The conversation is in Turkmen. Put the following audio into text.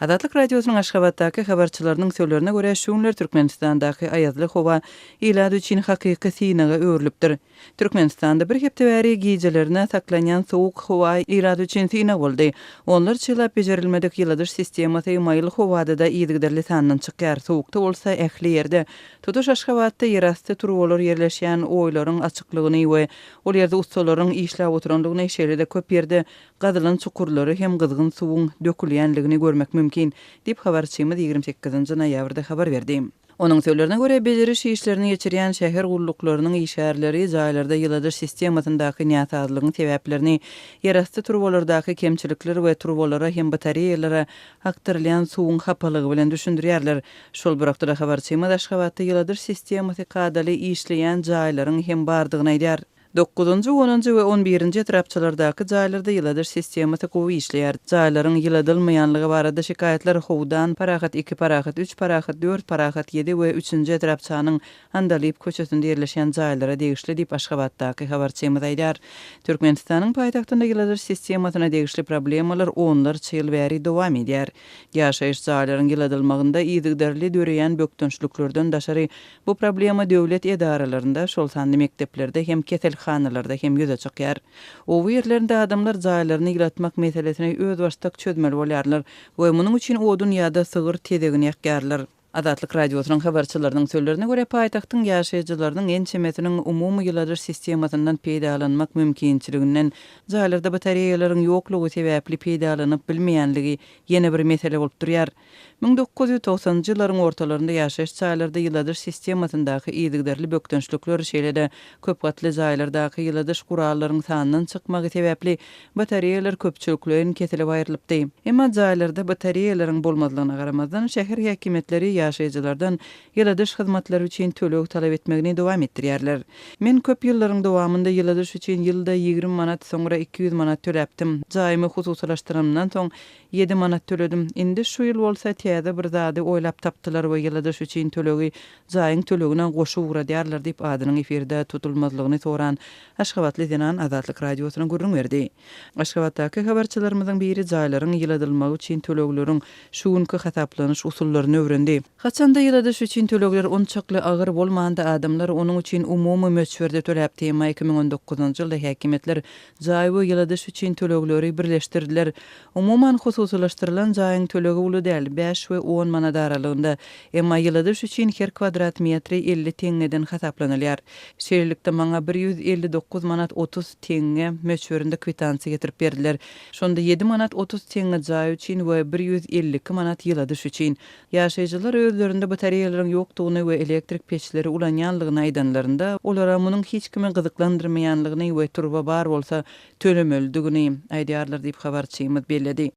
Adatlyk radiosynyň Aşgabatdaky habarçylarynyň söýlerine görä şuňlar Türkmenistandaky aýazly howa ilady üçin hakyky synaga öwrülipdir. Türkmenistanda bir hepde bäri gijelerine saklanýan sowuk howa ilady üçin syna boldy. Onlar çylap bejerilmedik ýyladyş sistematy maýly howada da ýygyderli sandan çykýar. Sowukda bolsa ähli ýerde. Tutuş Aşgabatda ýerasty turwolar ýerleşýän oýlaryň açyklygyny we ol ýerde ustalaryň işläp oturanlygyny şeýlede köp ýerde gazylan çukurlary hem gyzgyn suwuň dökülýänligini görmek mümkin, dip habarçymyz 28-nji noýabrda habar berdi. Onun söýlerine görä bejeriş işlerini geçirýän şäher gulluklarının işärleri jaýlarda ýyladyş sistemasyndaky ňatazlygyň sebäplerini, ýerasty turwolardaky kemçilikler we turwolara hem batareýalara aktarylýan suwuň hapalygy bilen düşündirýärler. Şol birakda habarçymyz Aşgabatda ýyladyş sistemasy kadaly işleýän jaýlaryň hem bardygyny aýdýar. 9-njy, 10-njy we 11-nji etrapçylardaky jaýlarda ýyladyş sistemasy gowy işleýär. Jaýlaryň ýyladylmaýanlygy barada şikaýetler howdan parahat 2 parahat 3 parahat 4 parahat 7 we 3-nji etrapçanyň Andalyp köçesinde ýerleşen jaýlara degişli dip Aşgabatdaky habarçymyz aýdýar. Türkmenistanyň paýtagtynda ýyladyş sistemasyna degişli problemalar onlarça ýyl bäri dowam edýär. Ýaşaýyş jaýlaryň ýyladylmagynda ýygyderli döreýän bökdünçlüklerden daşary bu problema döwlet edaralaryna, şol sanly mekteplerde hem keselhanalarda hem ýüze çykýar. O ýerlerinde adamlar jaýlaryny ýylatmak meselesini öz başdak çözmeli bolýarlar we munyň üçin o dünýäde sygyr tedegini ýakýarlar. Adatlyk radiosynyň habarçylarynyň söýlerine görä paýtagtyň ýaşaýjylarynyň ençemetiniň umumy ýyladyş sistemasyndan peýdalanmak mümkinçiliginden jaýlarda batareýalaryň ýoklugy sebäpli peýdalanyp bilmeýänligi ýene bir mesele bolup durýar. 1990-njy ýyllaryň ortalarynda ýaşaýyş jaýlarda ýyladyş sistemasyndaky ýygyderli bökdünçlükler şeýlede köp gatly jaýlardaky ýyladyş gurallaryň sanynyň çykmagy sebäpli batareýalar köpçüliklerin kesilip aýrylypdy. Emma jaýlarda batareýalaryň bolmadygyna garamazdan şäher häkimetleri ýaşaýjylardan ýyladyş hyzmatlary üçin töleg talap etmegini dowam etdirýärler. Men köp ýyllaryň dowamynda ýyladyş üçin ýylda 20 manat, soňra 200 manat töläpdim. Jaýymy hususlaşdyrymdan soň 7 manat töledim. Indi şu ýyl bolsa täze bir zady oýlap tapdylar we ýyladyş üçin tölegi jaýyň tölegine goşup uradýarlar dip adynyň efirde tutulmazlygyny soran Aşgabatly denan Azatlyk radiosyna gurrun berdi. Aşgabatdaky habarçylarymyzyň biri jaýlaryň ýyladylmagy üçin tölegleriň şuňky hasaplanyş usullaryny öwrendi. Haçanda ýyladyş üçin tölegler onçakly agyr bolmanda adamlar onuň üçin umumy möçberde töläp diýme 2019-njy ýylda häkimetler jaý we ýyladyş üçin tölegleri birleşdirdiler. Umuman hususlaşdyrylan jaýyň tölegi uly däl 5 we 10 manat aralygynda, emma ýyladyş üçin her kvadrat metri 50 teňneden hasaplanylýar. Şeýlelikde maňa 159 manat 30 teňe möçberinde kwitansiýa getirip berdiler. Şonda 7 manat 30 teňe jaý üçin we 152 manat ýyladyş üçin. Ýaşaýjylar özlerinde batareýalaryň ýokdugyny we elektrik peçleri ulanýanlygyny aýdanlarynda olara munyň hiç kimi gyzyklandyrmaýanlygyny we turba bar bolsa tölemeldigini aýdýarlar diýip habarçymyz belledi.